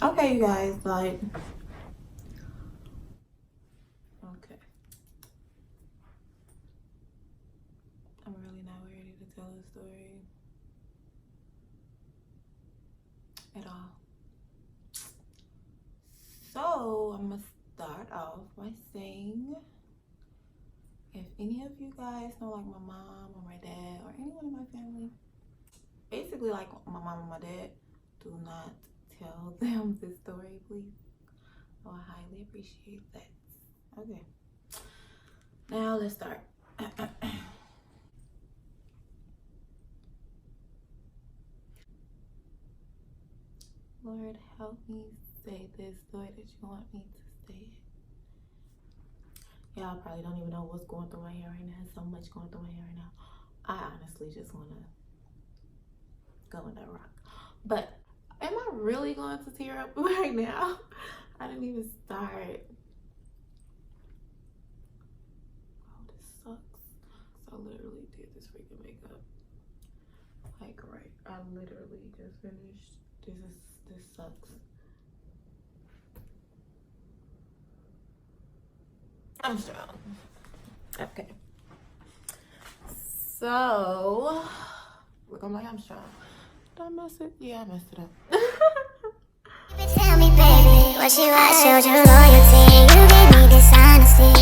Okay, you guys, like, okay. I'm really not ready to tell a story at all. So, I'm gonna start off by saying, if any of you guys know, like, my mom or my dad or anyone in my family, basically, like, my mom and my dad, do not tell them this story, please. Oh, I highly appreciate that. Okay. Now, let's start. Lord, help me say this story that you want me to say. Y'all probably don't even know what's going through my head right now. There's so much going through my head right now. I honestly just want to go in that rock. But am I really going to tear up right now? I didn't even start. Oh, this sucks. I literally did this freaking makeup. Like, right. I literally just finished. This sucks. I'm strong. Okay. So, look, I'm like, I'm strong. Did I mess it? Yeah, I messed it up. Tell me, baby, what you I showed you loyalty. You gave me dishonesty.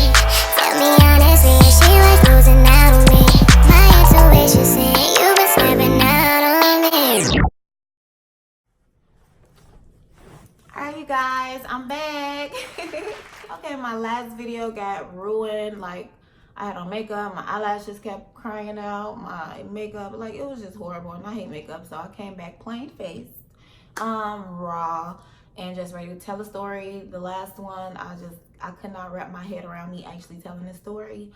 Tell me honestly, she was losing out on me. My intuition said you been snapping out on me. Alright, you guys, I'm back. Okay, my last video got ruined. Like, I had on makeup, my eyelashes kept crying out, my makeup, like, it was just horrible, and I hate makeup, so I came back plain faced, raw, and just ready to tell a story. The last one, I could not wrap my head around me actually telling this story,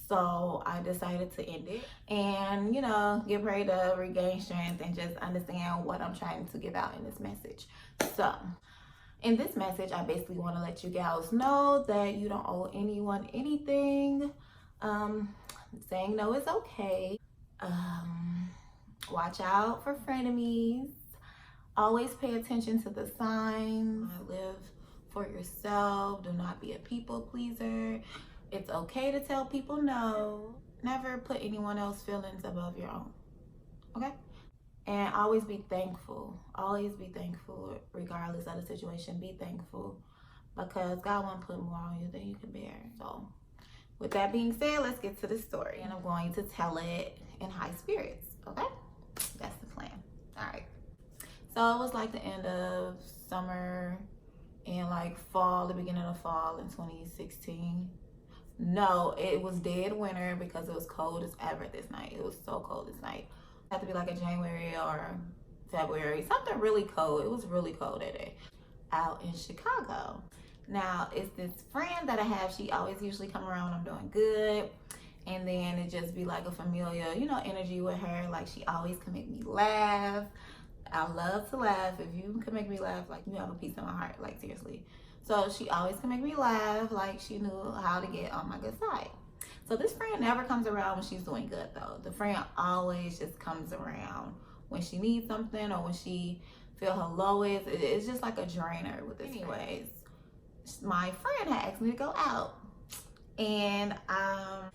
so I decided to end it and, you know, get ready to regain strength and just understand what I'm trying to give out in this message. So, in this message, I basically want to let you gals know that you don't owe anyone anything. Saying no is okay. Watch out for frenemies. Always pay attention to the signs. Live for yourself. Do not be a people pleaser. It's okay to tell people no. Never put anyone else's feelings above your own. Okay? And always be thankful. Always be thankful, regardless of the situation. Be thankful, because God won't put more on you than you can bear. So, with that being said, let's get to the story. And I'm going to tell it in high spirits, okay? That's the plan. All right. So, it was like the end of summer and like fall, the beginning of fall in 2016. No, it was dead winter because it was cold as ever this night. It was so cold this night. Had to be like a January or February, something really cold. It was really cold that day out in Chicago. Now, it's this friend that I have. She always usually come around when I'm doing good, and then it just be like a familiar, you know, energy with her. Like, she always can make me laugh. I love to laugh. If you can make me laugh, like, you have a piece of my heart, like, seriously. So she always can make me laugh. Like, she knew how to get on my good side. So this friend never comes around when she's doing good, though. The friend always just comes around when she needs something or when she feel her lowest. It's just like a drainer with this. Anyways, my friend had asked me to go out. And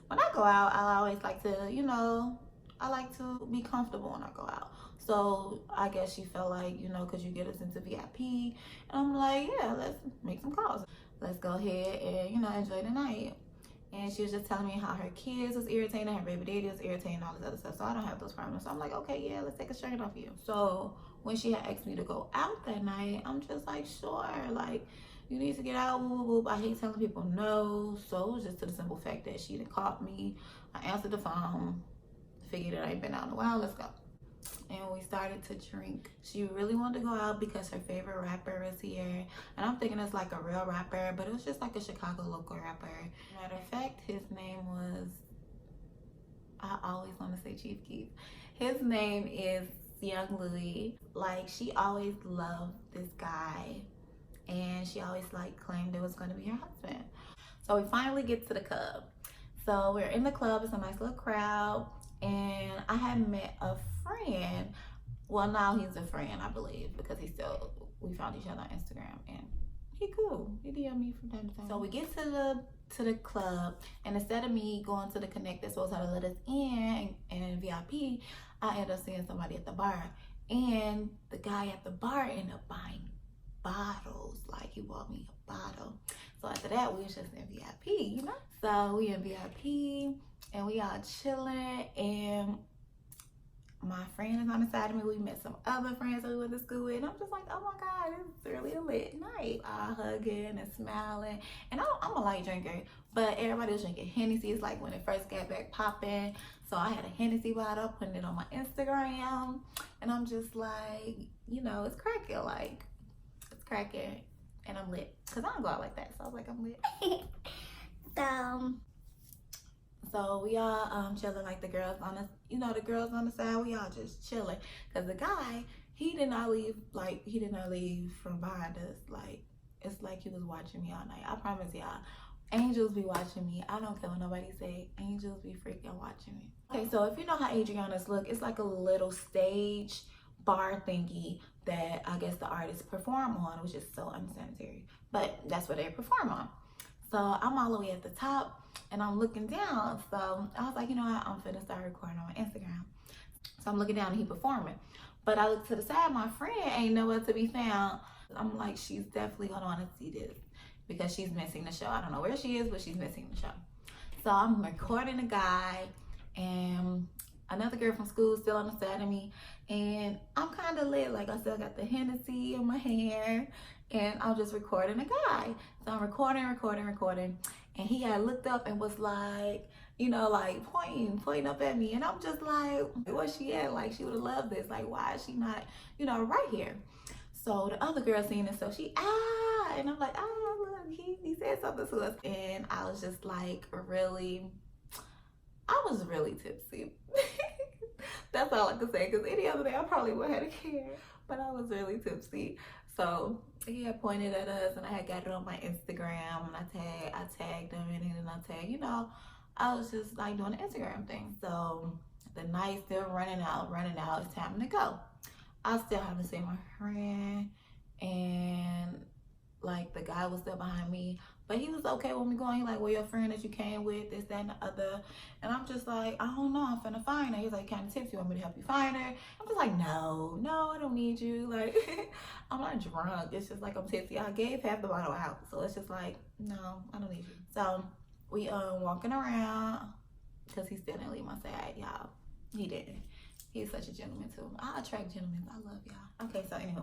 when I go out, I always like to, you know, I like to be comfortable when I go out. So I guess she felt like, you know, because you get us into VIP. And I'm like, yeah, let's make some calls. Let's go ahead and, you know, enjoy the night. And she was just telling me how her kids was irritating, her baby daddy was irritating, all this other stuff. So I don't have those problems. So I'm like, okay, yeah, let's take a strain off you. So when she had asked me to go out that night, I'm just like, sure, like, you need to get out, whoop, whoop. I hate telling people no. So it was just to the simple fact that she done called me. I answered the phone, figured it ain't been out in a while, let's go. And we started to drink. She really wanted to go out because her favorite rapper was here. And I'm thinking it's like a real rapper, but it was just like a Chicago local rapper. Matter of fact, his name was, I always want to say Chief Keef. His name is Young Louis. Like, she always loved this guy. And she always like claimed it was going to be her husband. So we finally get to the club. So we're in the club. It's a nice little crowd. And I had met a friend. Well, now he's a friend, I believe, because he's still we found each other on Instagram, and he cool. He DM me from time to time. So we get to the club, and instead of me going to the Connect that's supposed to let us in and VIP, I end up seeing somebody at the bar, and the guy at the bar ended up buying bottles. Like, he bought me a bottle. So after that, we was just in VIP, you know? So we in VIP, and we all chilling, and my friend is on the side of me. We met some other friends that we went to school with, and I'm just like, oh my God, it's really a lit night. All hugging and smiling. And I'm a light drinker, but everybody was drinking Hennessy. It's like when it first got back popping. So I had a Hennessy bottle, putting it on my Instagram, and I'm just like, you know, it's cracking, like, it's cracking, and I'm lit. Cause I don't go out like that, so I was like, I'm lit. So we all chilling, like the girls on the, you know, the girls on the side, we all just chilling. Cause the guy, he did not leave from behind us. Like, it's like he was watching me all night. I promise y'all, angels be watching me. I don't care what nobody say. Angels be freaking watching me. Okay, so if you know how Adriana's look, it's like a little stage bar thingy that I guess the artists perform on, which is so unsanitary. But that's what they perform on. So I'm all the way at the top, and I'm looking down. So I was like, you know what, I'm finna start recording on my Instagram. So I'm looking down, and he performing. But I look to the side, my friend ain't nowhere to be found. I'm like, she's definitely gonna wanna see this because she's missing the show. I don't know where she is, but she's missing the show. So I'm recording a guy, and another girl from school still on the side of me, and I'm kind of lit. Like, I still got the Hennessy in my hand, and I'm just recording a guy. So I'm recording, and he had looked up and was like, you know, like pointing up at me, and I'm just like, where's she at? Like, she would have loved this. Like, why is she not, you know, right here? So the other girl seen it, so she, and I'm like, look, he said something to us, and I was just like, I was really tipsy. That's all I can say, because any other day I probably would have had a care, but I was really tipsy. So he had pointed at us, and I had got it on my Instagram, and I tagged him, and then I tagged, you know, I was just like doing the Instagram thing. So the night's still running out, it's time to go. I still haven't seen my friend, and like the guy was still behind me, but he was okay with me going. He like, well, your friend that you came with, this, that, and the other. And I'm just like, I don't know, I'm finna find her. He's like, kind of tips, you want me to help you find her? I'm just like, no, I don't need you. Like, I'm not drunk. It's just like I'm tipsy. I gave half the bottle out. So it's just like, no, I don't need you. So we walking around, because he still didn't leave my side, y'all. He didn't. He's such a gentleman too. I attract gentlemen. I love y'all. Okay, so anyway.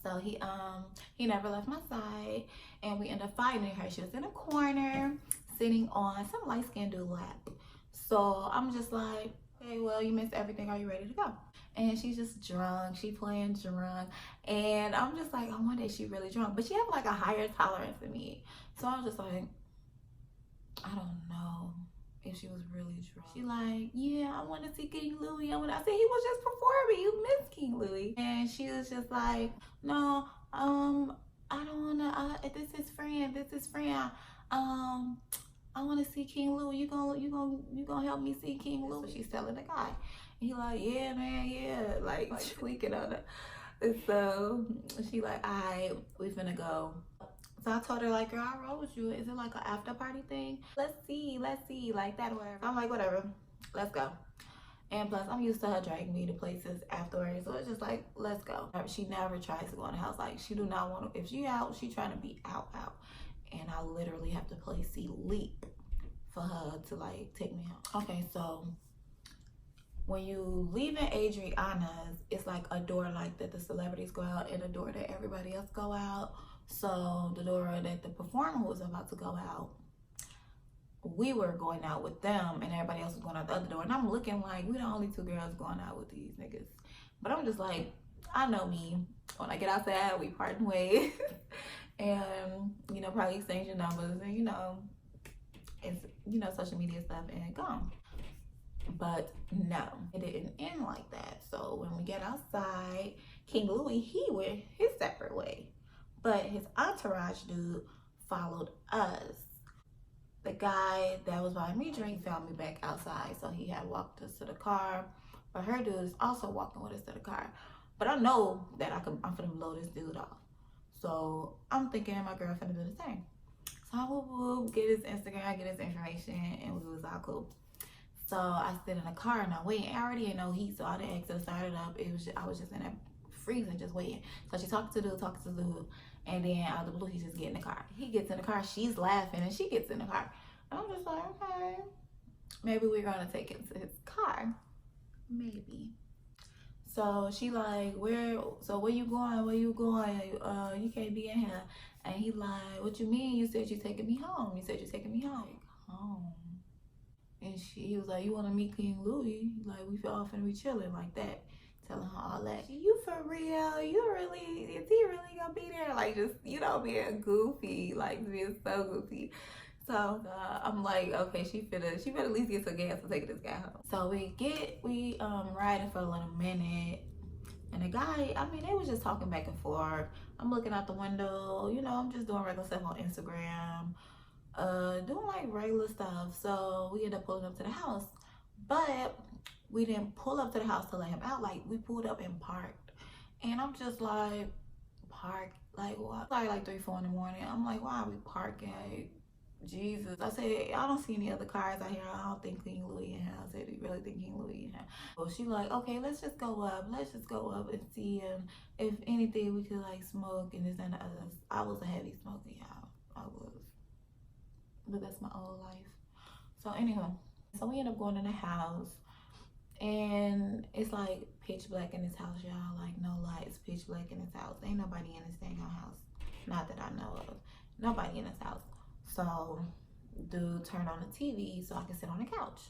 So he never left my side, and we ended up fighting her. She was in a corner, sitting on some light-skinned dude's lap. So I'm just like, okay, well, you missed everything. Are you ready to go? And she's just drunk. She playing drunk. And I'm just like, I wonder if she really drunk. But she had like a higher tolerance than me. So I was just like, I don't know if she was really drunk. She like, yeah, I want to see King Louis. I said, he was just performing. You missed King Louis. And she was just like, no, I don't want to, this is friend. I want to see King Louis. You gonna help me see King Louis? She's telling the guy. And he like, yeah, man, yeah. Like tweaking on it. And so she like, all right, we finna go. So I told her, like, girl, I roll with you. Is it like an after party thing? Let's see, like that or whatever. I'm like, whatever, let's go. And plus, I'm used to her dragging me to places afterwards. So it's just like, let's go. She never tries to go in the house. Like, she do not want to, if she out, she trying to be out. And I literally have to play leap for her to like take me out. Okay, so when you leave in Adriana's, it's like a door like that the celebrities go out and a door that everybody else go out. So the door that the performer was about to go out, we were going out with them, and everybody else was going out the other door. And I'm looking like, we the only two girls going out with these niggas. But I'm just like, I know me. When I get outside, we parting ways. And, you know, probably exchanging numbers, and, you know, it's, you know, social media stuff, and gone. But no, it didn't end like that. So when we get outside, King Louis, he went his separate way. But his entourage dude followed us. The guy that was buying me drink found me back outside, so he had walked us to the car. But her dude is also walking with us to the car. But I know that I'm finna blow this dude off. So I'm thinking my girl finna do the same. So I will get his Instagram, get his information, and we was all cool. So I sit in the car and I wait. I already ain't no heat, so I didn't exit, started up. I was just in that freezing, just waiting. So she talking to the dude, and then out of the blue, he just get in the car. He gets in the car, she's laughing, and she gets in the car. And I'm just like, okay, maybe we're gonna take him to his car, maybe. So she like, where you going? Where you going? You can't be in here. And he like, what you mean? You said you taking me home. You said you taking me home. Home. And he was like, you want to meet King Louis? Like, we all finna be chilling like that. Telling her all that. You for real? Is he really gonna be there? Like, just, being goofy. Like, being so goofy. So I'm like, okay, she better at least get some gas to take this guy home. So we riding for a little minute. And the guy, they was just talking back and forth. I'm looking out the window, I'm just doing regular stuff on Instagram. Doing like regular stuff. So we ended up pulling up to the house, but we didn't pull up to the house to let him out. Like, we pulled up and parked, and I'm just like, park? Like, what? Like 3, 4 in the morning. I'm like, why are we parking? Jesus. I said, I don't see any other cars out here. I don't think King Louis in here. I said, do you really think King Louis in here? Well, she like, okay, let's just go up and see if anything we could like smoke and this and the others. I was a heavy smoker, y'all. I was. But that's my old life. So anyway, so we end up going in the house, and it's like pitch black in this house, y'all. Like, no lights, pitch black in this house. Ain't nobody in this dang house. Not that I know of. Nobody in this house. So dude turned on the TV so I can sit on the couch.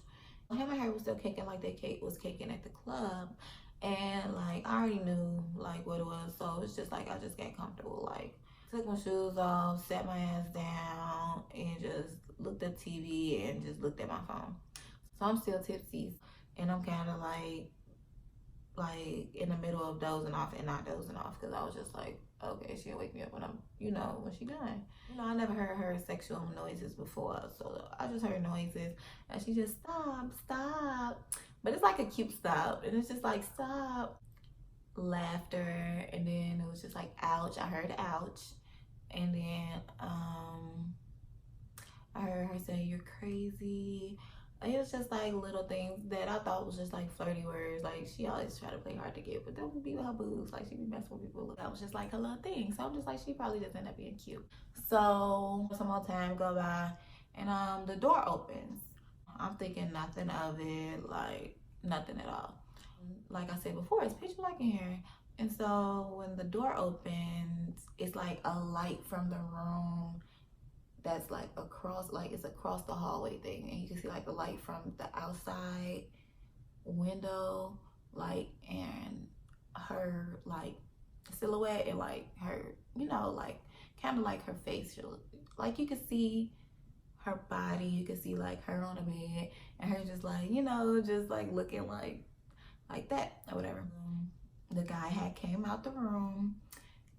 Him and her was still kicking like they was kicking at the club. And like, I already knew like what it was. So it's just like, I just got comfortable. Like, took my shoes off, sat my ass down, and just looked at TV and just looked at my phone. So I'm still tipsy, and I'm kind of like in the middle of dozing off and not dozing off, because I was just like, okay, she'll wake me up when I'm, when she done. I never heard her sexual noises before, so I just heard noises, and she just stop. But it's like a cute stop, and it's just like, stop. Laughter, and then it was just like, ouch. I heard ouch, and then I heard her say, you're crazy. It was just like little things that I thought was just like flirty words. Like, she always try to play hard to get, but that would be with her boobs. Like, she be messing with people. That was just like her little thing. So I'm just like, she probably just ended up being cute. So some more time go by, and the door opens. I'm thinking nothing of it, like nothing at all. Like I said before, it's pitch black in here. And so when the door opens, it's like a light from the room that's like across, like it's across the hallway thing. And you can see like the light from the outside window, like, and her like silhouette, and like her, like kind of like her face. Like, you could see her body, you could see like her on the bed, and her just like, just like looking like that or whatever. The guy had came out the room,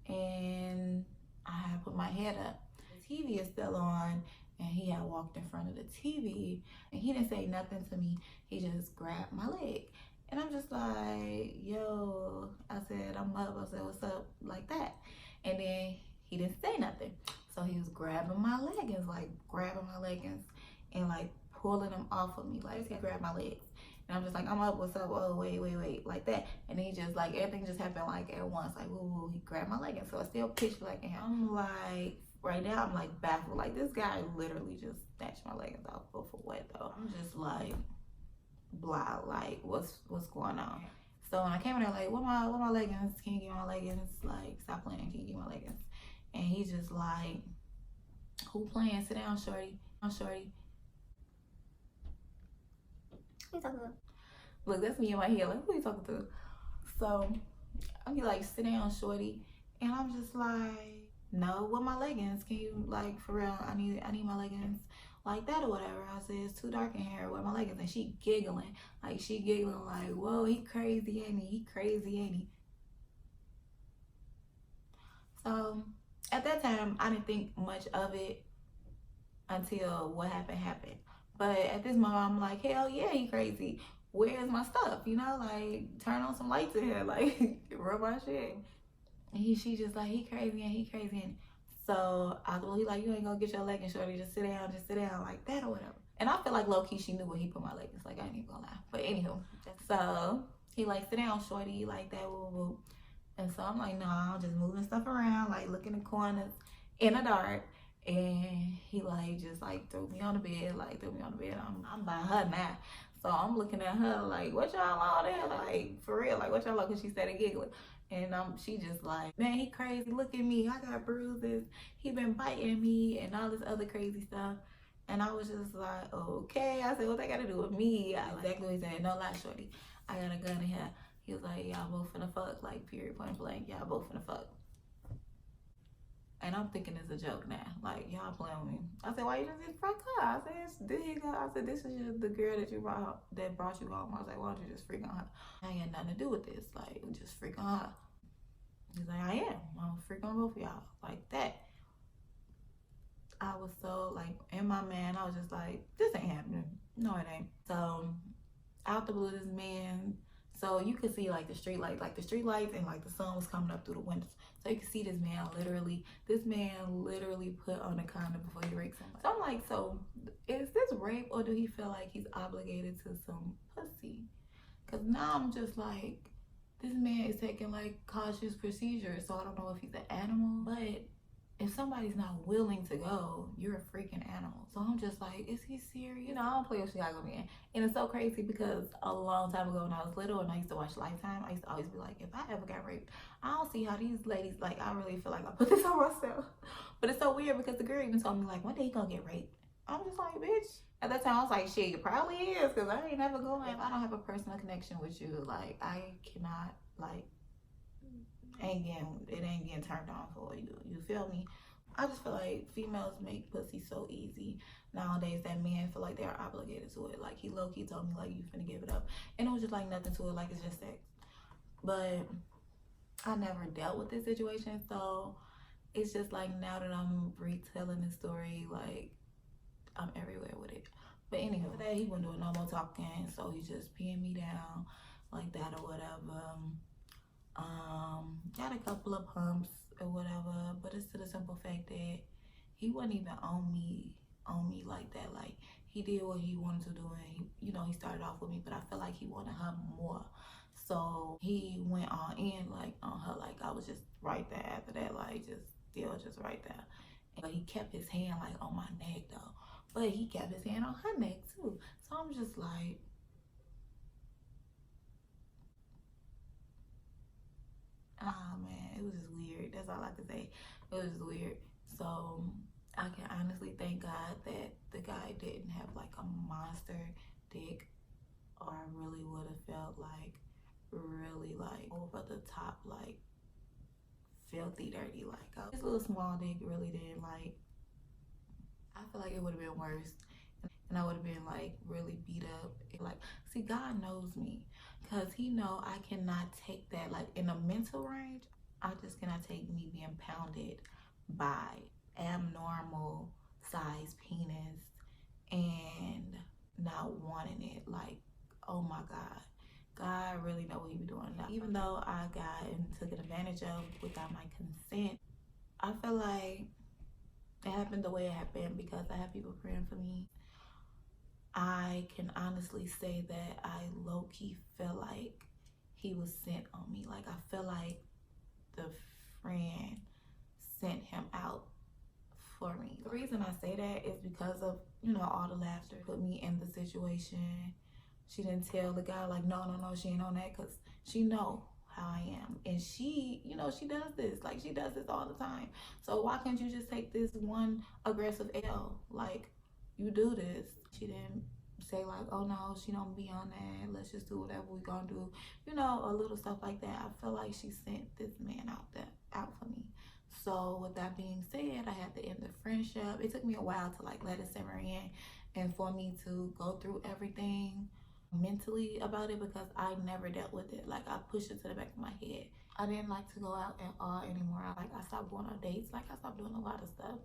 and I had put my head up. The TV is still on, and he had walked in front of the TV, and he didn't say nothing to me. He just grabbed my leg, and I'm just like, yo. I said, I'm up. I said, what's up? Like that. And then he didn't say nothing, so he was grabbing my leggings, and like pulling them off of me. Like, he grabbed my legs. And I'm just like, I'm up, what's up? Oh, wait, like that. And then he just like, everything just happened like at once. Like, ooh, he grabbed my leggings. So it's still pitch black in him. I'm like, right now, I'm like baffled. Like, this guy literally just snatched my leggings off. But for what though? I'm just like, blah, like, what's going on? So when I came in there, like, what my leggings? Can you get my leggings? Like, stop playing, can you get my leggings? And he's just like, who playing? Sit down, shorty. Who you talking to? Look, that's me in my head. Like, who you talking to? So I'll be like, sit down, shorty. And I'm just like, no, what my leggings? Can you, like, for real, I need my leggings like that or whatever. I said, it's too dark in here, where my leggings? And she giggling. Like, whoa, he crazy, ain't he? So at that time, I didn't think much of it until what happened. But at this moment, I'm like, hell yeah, he crazy. where's my stuff? You know, like turn on some lights in here, like rub my shit. And she just like, he crazy and he crazy. And so I was like, you ain't gonna get your leggings, shorty. Just sit down like that or whatever. And I feel like low key she knew where he put my leggings. Like I ain't even gonna lie. But anywho, so he like, sit down, shorty, like that, woo woo. And so I'm like, nah, I'm just moving stuff around, like looking in the corners in the dark. And he like just like threw me on the bed. I'm by her now. So I'm looking at her like, what y'all on there? Like, for real, like what y'all on? Cause she started giggling. And she just like, man, he crazy. Look at me. I got bruises. He been biting me and all this other crazy stuff. And I was just like, okay. I said, what they got to do with me? Exactly what he said. No lie, shorty. I got a gun in here. He was like, y'all both finna fuck. Like, period, point blank. Y'all both finna fuck. And I'm thinking it's a joke now. Like, y'all playing with me. I said, why you just fuck her? I said, this is the girl that brought you home. I was like, why don't you just freak on her? I ain't got nothing to do with this. Like, just freak on her. He's like, I am. I'm a freak on both of y'all. Like that. I was so like, in my man, I was just like, this ain't happening. No, it ain't. So, out the blue, this man, so you could see like the street lights and like the sun was coming up through the windows. So you can see this man literally put on a condom before he raped somebody. So I'm like, so is this rape or do he feel like he's obligated to some pussy? Cause now I'm just like, this man is taking like cautious procedures. So I don't know if he's an animal, but if somebody's not willing to go, you're a freaking animal. So I'm just like, is he serious? You know, I don't play with Chicago men. And it's so crazy because a long time ago when I was little and I used to watch Lifetime, I used to always be like, if I ever got raped, I don't see how these ladies, like, I really feel like I put this on myself. But it's so weird because the girl even told me, like, one day he gonna get raped. I'm just like, bitch. At that time, I was like, shit, it probably is because I ain't never going. If I don't have a personal connection with you, like, I cannot, like, it ain't getting turned on for you. You feel me? I just feel like females make pussy so easy nowadays that men feel like they're obligated to it. Like he low-key told me like you finna give it up. And it was just like nothing to it, like it's just sex. But I never dealt with this situation, so it's just like now that I'm retelling the story, like I'm everywhere with it. But anyway, today he wasn't doing no more talking, so he's just peeing me down like that or whatever. Got a couple of pumps or whatever, but it's to the simple fact that he wasn't even on me like that. Like he did what he wanted to do, and he started off with me, but I feel like he wanted her more. So he went on in like on her, like I was just right there after that, like just right there. And he kept his hand like on my neck though, but he kept his hand on her neck too. So I'm just like, ah man, it was just weird. That's all I can say. It was just weird. So I can honestly thank God that the guy didn't have like a monster dick, or I really would have felt like really like over the top, like filthy dirty. Like his little small dick really didn't like. I feel like it would have been worse, and I would have been like really beat up. Like, see, God knows me, cause He know I cannot take that. Like in a mental range, I just cannot take me being pounded by abnormal size penis and not wanting it. Like, oh my God, God really know what He be doing. Now, even though I got and took advantage of without my consent, I feel like it happened the way it happened because I have people praying for me. I can honestly say that I low-key feel like he was sent on me. Like I feel like the friend sent him out for me. The reason I say that is because of, all the laughter put me in the situation. She didn't tell the guy like, no, she ain't on that because she know how I am. And she, she does this. Like she does this all the time. So why can't you just take this one aggressive L? Like you do this. She didn't say like, oh no, she don't be on that. Let's just do whatever we gonna do. A little stuff like that. I feel like she sent this man out for me. So with that being said, I had to end the friendship. It took me a while to like let it simmer in and for me to go through everything mentally about it because I never dealt with it. Like I pushed it to the back of my head. I didn't like to go out at all anymore. I stopped going on dates. Like I stopped doing a lot of stuff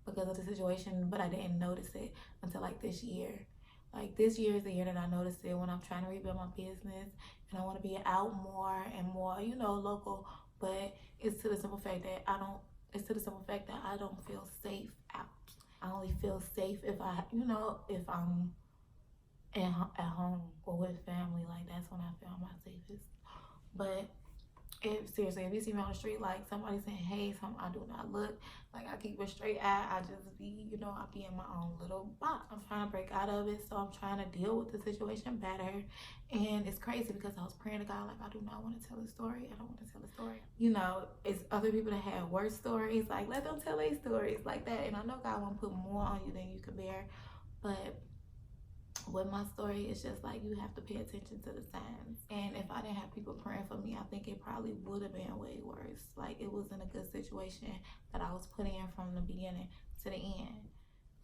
because of the situation, but I didn't notice it until like this year Like, this year is the year that I noticed it when I'm trying to rebuild my business and I want to be out more and more, you know, local. But it's to the simple fact that I don't feel safe out. I only feel safe if if I'm at home or with family. Like, that's when I feel my safest. But if you see me on the street, like somebody saying hey, I do not look. Like, I keep a straight eye. I just be, I be in my own little box. I'm trying to break out of it, so I'm trying to deal with the situation better. And it's crazy because I was praying to God, like, I do not want to tell a story. I don't want to tell a story. It's other people that have worse stories. Like, let them tell their stories like that. And I know God won't put more on you than you can bear, but with my story, it's just like you have to pay attention to the signs. And if I didn't have people praying for me, I think it probably would have been way worse. Like, it wasn't a good situation that I was put in from the beginning to the end.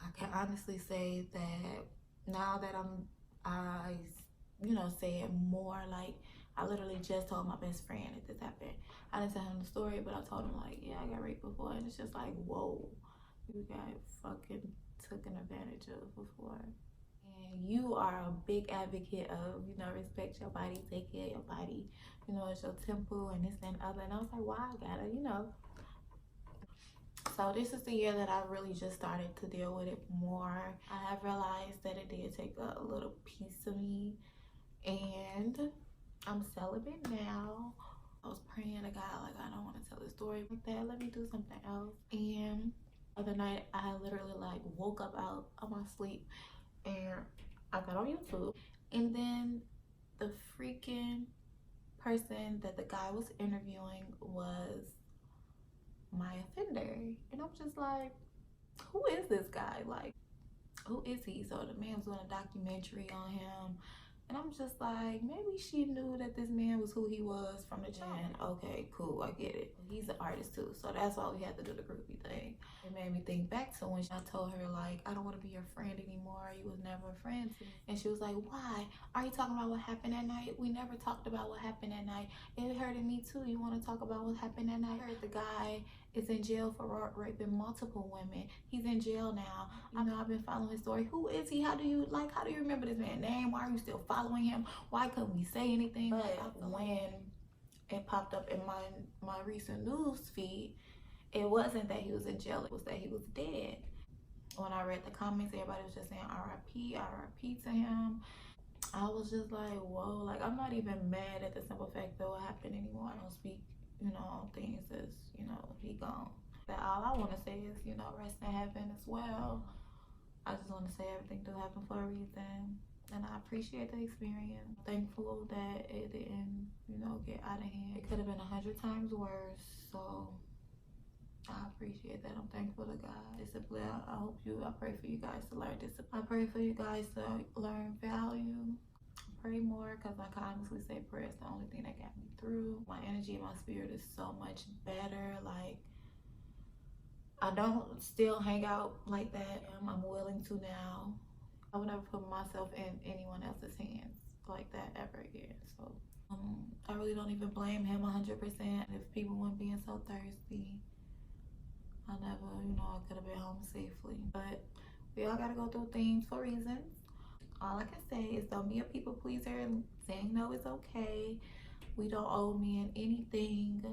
I can honestly say that now that I say it more, like, I literally just told my best friend that this happened. I didn't tell him the story, but I told him, like, yeah, I got raped before. And it's just like, whoa, you got fucking taken advantage of before. And you are a big advocate of, respect your body, take care of your body. It's your temple and this and other. And I was like, why I gotta. So this is the year that I really just started to deal with it more. I have realized that it did take a little piece of me. And I'm celibate now. I was praying to God, like, I don't want to tell a story like that. Let me do something else. And the other night, I literally, like, woke up out of my sleep. And I got on YouTube, and then the freaking person that the guy was interviewing was my offender. And I'm just like, who is this guy? Like, who is he? So the man was doing a documentary on him. And I'm just like, maybe she knew that this man was who he was from the jump. Okay, cool, I get it. He's an artist too, so that's why we had to do the groupie thing. It made me think back to when I told her, like, I don't want to be your friend anymore. You was never a friend to me. And she was like, why? Are you talking about what happened that night? We never talked about what happened that night. It hurted me too. You want to talk about what happened that night? I heard the guy is in jail for raping multiple women. He's in jail now. I've been following his story. Who is he? How do you remember this man's name? Why are you still following him? Why couldn't we say anything? But when it popped up in my recent news feed, it wasn't that he was in jail, it was that he was dead. When I read the comments, everybody was just saying RIP to him. I was just like, whoa, like, I'm not even mad at the simple fact that what happened anymore. I don't speak, on things as, he gone. That all I want to say is, rest in heaven as well. I just want to say everything do happen for a reason. And I appreciate the experience. I'm thankful that it didn't, get out of hand. It could have been 100 times worse. So I appreciate that. I'm thankful to God. Discipline. I pray for you guys to learn discipline. I pray for you guys to learn value. Pray more, because I can honestly say prayer is the only thing that got me through. My energy and my spirit is so much better. Like, I don't still hang out like that. I'm willing to now. I would never put myself in anyone else's hands like that ever again. So I really don't even blame him 100%. If people weren't being so thirsty, I never, I could have been home safely. But we all gotta go through things for reasons. All I can say is, don't be a people pleaser and saying no is okay. We don't owe men anything.